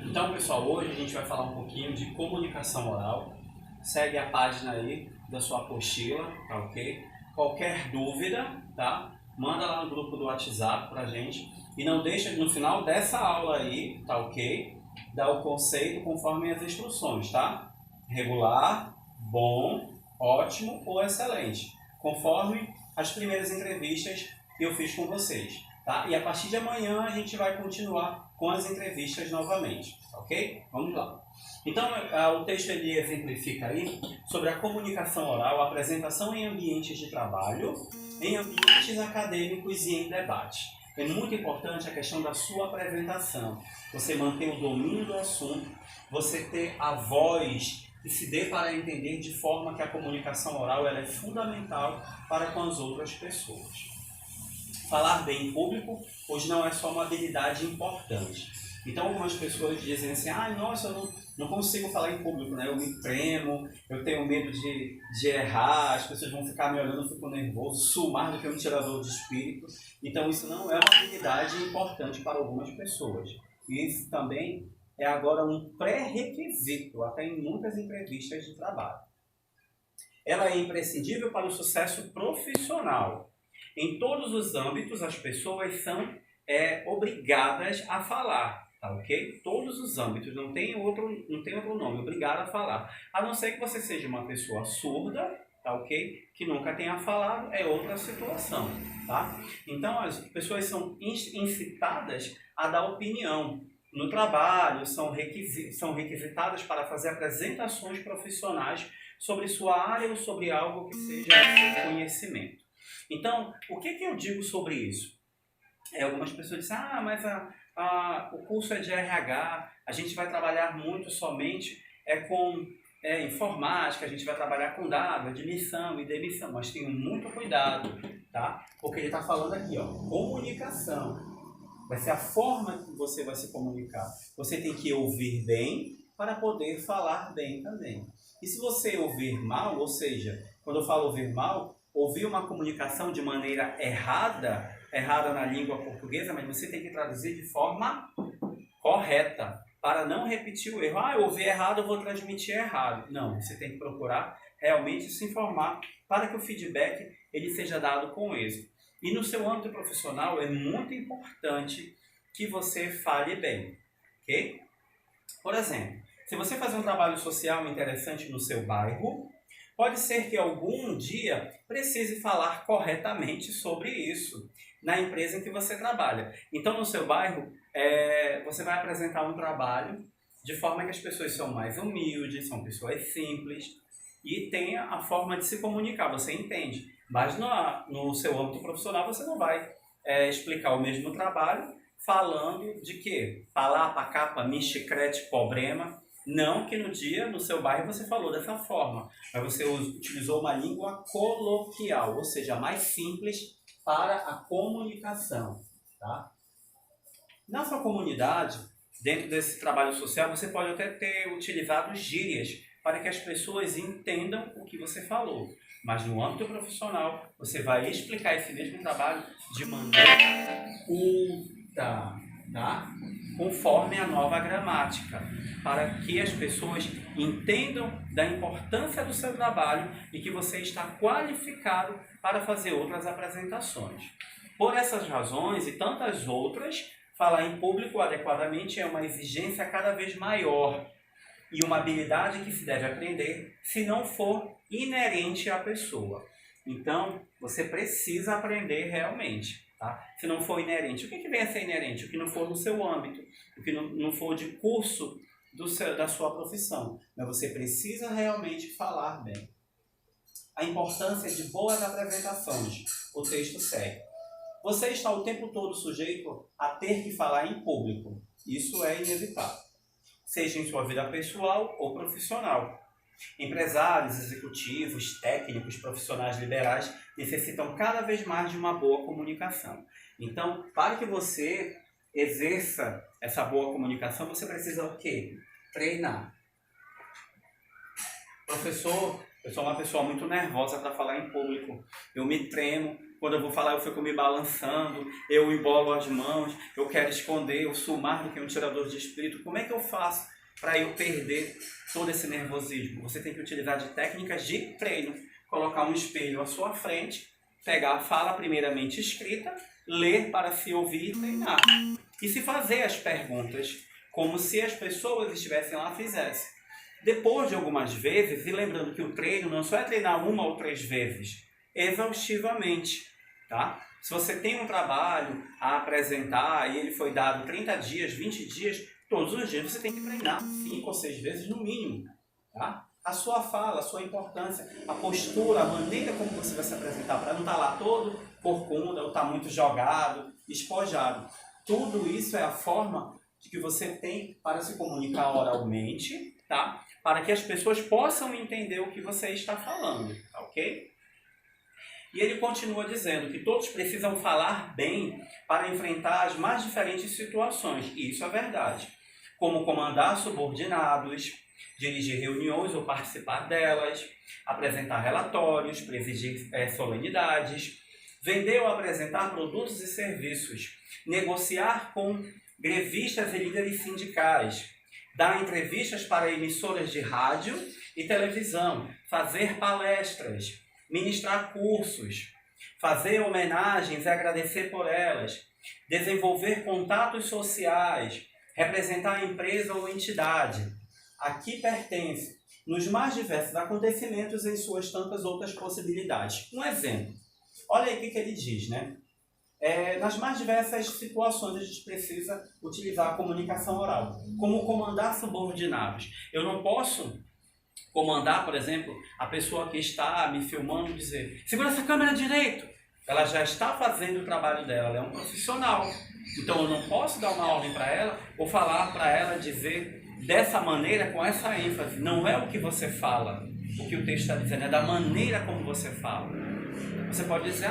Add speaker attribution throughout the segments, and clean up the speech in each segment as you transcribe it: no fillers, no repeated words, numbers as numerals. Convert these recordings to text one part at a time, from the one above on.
Speaker 1: Então, pessoal, hoje a gente vai falar um pouquinho de comunicação oral. Segue a página aí da sua apostila, tá ok? Qualquer dúvida, tá? Manda lá no grupo do WhatsApp pra gente. E não deixa, no final dessa aula aí, tá ok? Dar o conceito conforme as instruções, tá? Regular, bom, ótimo ou excelente. Conforme as primeiras entrevistas que eu fiz com vocês, tá? E a partir de amanhã a gente vai continuar com as entrevistas novamente, ok? Vamos lá. Então, o texto ele exemplifica aí sobre a comunicação oral, a apresentação em ambientes de trabalho, em ambientes acadêmicos e em debate. É muito importante a questão da sua apresentação, você manter o domínio do assunto, você ter a voz que se dê para entender de forma que a comunicação oral ela é fundamental para com as outras pessoas. Falar bem em público hoje não é só uma habilidade importante. Então algumas pessoas dizem assim, nossa, eu não consigo falar em público, né? Eu me tremo, eu tenho medo de errar, as pessoas vão ficar me olhando, eu fico nervoso, sou mais do que um tirador de espírito. Então isso não é uma habilidade importante para algumas pessoas. E isso também é agora um pré-requisito, até em muitas entrevistas de trabalho. Ela é imprescindível para o sucesso profissional. Em todos os âmbitos, as pessoas são obrigadas a falar, tá ok? Todos os âmbitos, não tem outro nome, obrigado a falar. A não ser que você seja uma pessoa surda, tá ok? Que nunca tenha falado, é outra situação, tá? Então, as pessoas são incitadas a dar opinião. No trabalho, são requisitadas para fazer apresentações profissionais sobre sua área ou sobre algo que seja seu conhecimento. Então, o que eu digo sobre isso? Algumas pessoas dizem, mas o curso é de RH, a gente vai trabalhar muito somente com informática, a gente vai trabalhar com dados, admissão e demissão, mas tenham muito cuidado, tá? Porque ele está falando aqui, ó, comunicação. Vai ser a forma que você vai se comunicar. Você tem que ouvir bem para poder falar bem também. E se você ouvir mal, ou seja, quando eu falo ouvir mal, ouvir uma comunicação de maneira errada na língua portuguesa, mas você tem que traduzir de forma correta, para não repetir o erro. Eu ouvi errado, eu vou transmitir errado. Não, você tem que procurar realmente se informar para que o feedback ele seja dado com êxito. E no seu âmbito profissional é muito importante que você fale bem, ok? Por exemplo, se você fazer um trabalho social interessante no seu bairro, pode ser que algum dia precise falar corretamente sobre isso na empresa em que você trabalha. Então, no seu bairro, você vai apresentar um trabalho de forma que as pessoas são mais humildes, são pessoas simples e têm a forma de se comunicar, você entende. Mas no seu âmbito profissional você não vai explicar o mesmo trabalho falando de quê? Palapa, capa, chicrete, problema. Não que no seu bairro você falou dessa forma, mas você utilizou uma língua coloquial, ou seja, mais simples para a comunicação. Tá? Na sua comunidade, dentro desse trabalho social, você pode até ter utilizado gírias para que as pessoas entendam o que você falou. Mas no âmbito profissional, você vai explicar esse mesmo trabalho de maneira culta, tá? Conforme a nova gramática, para que as pessoas entendam da importância do seu trabalho e que você está qualificado para fazer outras apresentações. Por essas razões e tantas outras, falar em público adequadamente é uma exigência cada vez maior e uma habilidade que se deve aprender se não for inerente à pessoa. Então, você precisa aprender realmente. Tá? Se não for inerente, o que vem a ser inerente? O que não for no seu âmbito, o que não for de curso da sua profissão. Mas você precisa realmente falar bem. A importância de boas apresentações. O texto segue. Você está o tempo todo sujeito a ter que falar em público. Isso é inevitável. Seja em sua vida pessoal ou profissional. Empresários, executivos, técnicos, profissionais liberais necessitam cada vez mais de uma boa comunicação. Então, para que você exerça essa boa comunicação, você precisa o quê? Treinar. Professor, eu sou uma pessoa muito nervosa para falar em público. Eu me tremo, quando eu vou falar eu fico me balançando, eu embolo as mãos, eu quero esconder, eu sou mais do que um tirador de espírito. Como é que eu faço para eu perder todo esse nervosismo? Você tem que utilizar de técnicas de treino. Colocar um espelho à sua frente, pegar a fala primeiramente escrita, ler para se ouvir e treinar. E se fazer as perguntas, como se as pessoas estivessem lá fizessem. Depois de algumas vezes, e lembrando que o treino não só é treinar 1 ou 3 vezes, exaustivamente, tá? Se você tem um trabalho a apresentar e ele foi dado 30 dias, 20 dias, todos os dias você tem que treinar 5 ou 6 vezes no mínimo, tá? A sua fala, a sua importância, a postura, a maneira como você vai se apresentar, para não estar lá todo corcunda ou estar muito jogado, espojado. Tudo isso é a forma de que você tem para se comunicar oralmente, tá? Para que as pessoas possam entender o que você está falando, tá ok? E ele continua dizendo que todos precisam falar bem para enfrentar as mais diferentes situações, e isso é verdade. Como comandar subordinados, dirigir reuniões ou participar delas, apresentar relatórios, presidir solenidades, vender ou apresentar produtos e serviços, negociar com grevistas e líderes sindicais, dar entrevistas para emissoras de rádio e televisão, fazer palestras, ministrar cursos, fazer homenagens e agradecer por elas, desenvolver contatos sociais, representar a empresa ou entidade. Aqui pertence nos mais diversos acontecimentos em suas tantas outras possibilidades. Um exemplo. Olha aí o que ele diz, né? Nas mais diversas situações a gente precisa utilizar a comunicação oral. Como comandar subordinados. Eu não posso comandar, por exemplo, a pessoa que está me filmando dizer: segura essa câmera direito. Ela já está fazendo o trabalho dela, ela é um profissional. Então eu não posso dar uma ordem para ela ou falar para ela dizer dessa maneira, com essa ênfase. Não é o que você fala, o que o texto está dizendo, é da maneira como você fala. Você pode dizer: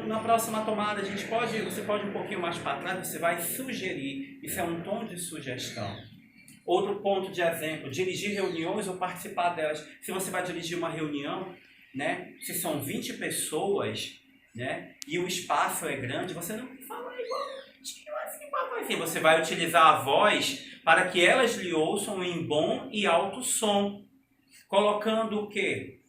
Speaker 1: na próxima tomada você pode um pouquinho mais para trás, você vai sugerir. Isso é um tom de sugestão. Outro ponto de exemplo: dirigir reuniões ou participar delas. Se você vai dirigir uma reunião, né, se são 20 pessoas, né, e o espaço é grande, você não fala assim, você vai utilizar a voz para que elas lhe ouçam em bom e alto som, colocando o quê?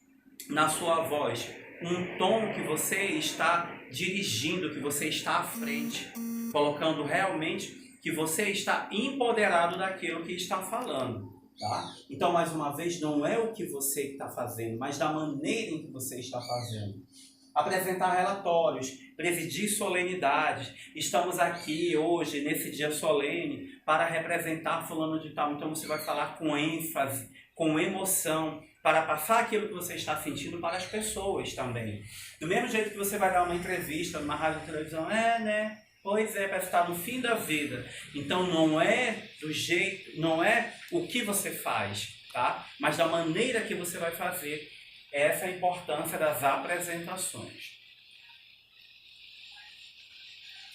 Speaker 1: Na sua voz um tom que você está dirigindo, que você está à frente, colocando realmente que você está empoderado daquilo que está falando, tá? Então, mais uma vez, não é o que você está fazendo, mas da maneira em que você está fazendo. Apresentar relatórios, presidir solenidades. Estamos aqui hoje, nesse dia solene, para representar fulano de tal. Então, você vai falar com ênfase, com emoção, para passar aquilo que você está sentindo para as pessoas também. Do mesmo jeito que você vai dar uma entrevista numa rádio ou televisão, né? Pois é, parece estar no fim da vida. Então não é do jeito, não é o que você faz, tá? Mas da maneira que você vai fazer. Essa é a importância das apresentações.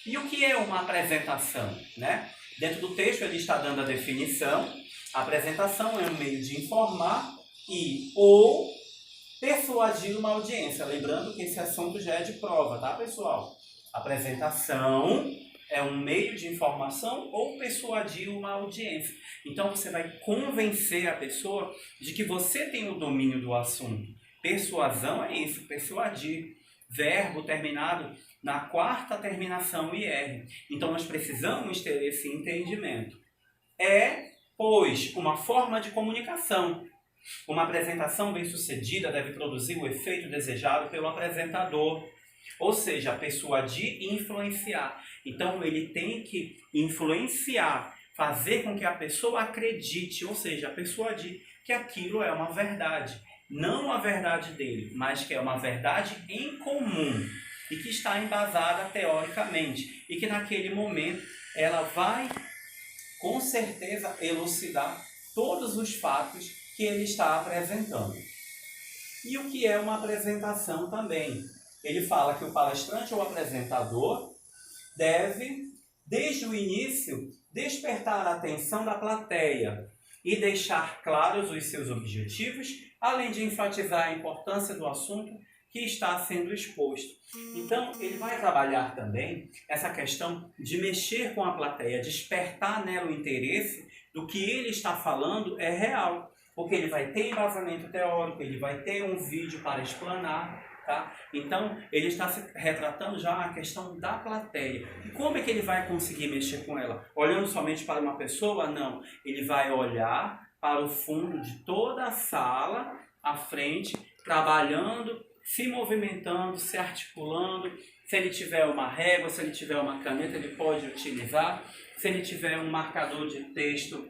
Speaker 1: E o que é uma apresentação, né? Dentro do texto ele está dando a definição. A apresentação é um meio de informar ou persuadir uma audiência. Lembrando que esse assunto já é de prova, tá, pessoal? Apresentação é um meio de informação ou persuadir uma audiência. Então você vai convencer a pessoa de que você tem o domínio do assunto. Persuasão é isso, persuadir. Verbo terminado na 4ª terminação IR. Então nós precisamos ter esse entendimento. Pois, uma forma de comunicação. Uma apresentação bem-sucedida deve produzir o efeito desejado pelo apresentador. Ou seja, persuadir e influenciar. Então, ele tem que influenciar, fazer com que a pessoa acredite, ou seja, persuadir que aquilo é uma verdade. Não a verdade dele, mas que é uma verdade em comum e que está embasada teoricamente. E que naquele momento ela vai, com certeza, elucidar todos os fatos que ele está apresentando. E o que é uma apresentação também? Ele fala que o palestrante ou apresentador deve, desde o início, despertar a atenção da plateia e deixar claros os seus objetivos, além de enfatizar a importância do assunto que está sendo exposto. Então, ele vai trabalhar também essa questão de mexer com a plateia, despertar nela o interesse do que ele está falando é real, porque ele vai ter embasamento teórico, ele vai ter um vídeo para explanar, tá? Então, ele está se retratando já a questão da plateia. E como é que ele vai conseguir mexer com ela? Olhando somente para uma pessoa? Não. Ele vai olhar para o fundo de toda a sala, à frente, trabalhando, se movimentando, se articulando. Se ele tiver uma régua, se ele tiver uma caneta, ele pode utilizar. Se ele tiver um marcador de texto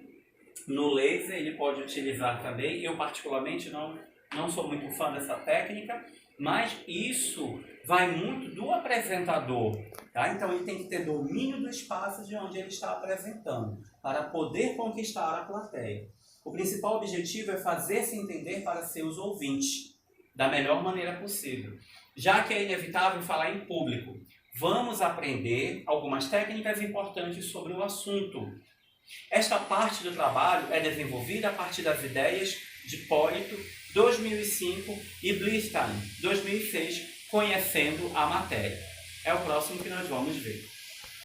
Speaker 1: no laser, ele pode utilizar também. Eu, particularmente, não sou muito fã dessa técnica, mas isso vai muito do apresentador, tá? Então, ele tem que ter domínio do espaço de onde ele está apresentando, para poder conquistar a plateia. O principal objetivo é fazer-se entender para seus ouvintes, da melhor maneira possível. Já que é inevitável falar em público, vamos aprender algumas técnicas importantes sobre o assunto. Esta parte do trabalho é desenvolvida a partir das ideias de Polito, 2005, e Blistein, 2006, conhecendo a matéria. É o próximo que nós vamos ver.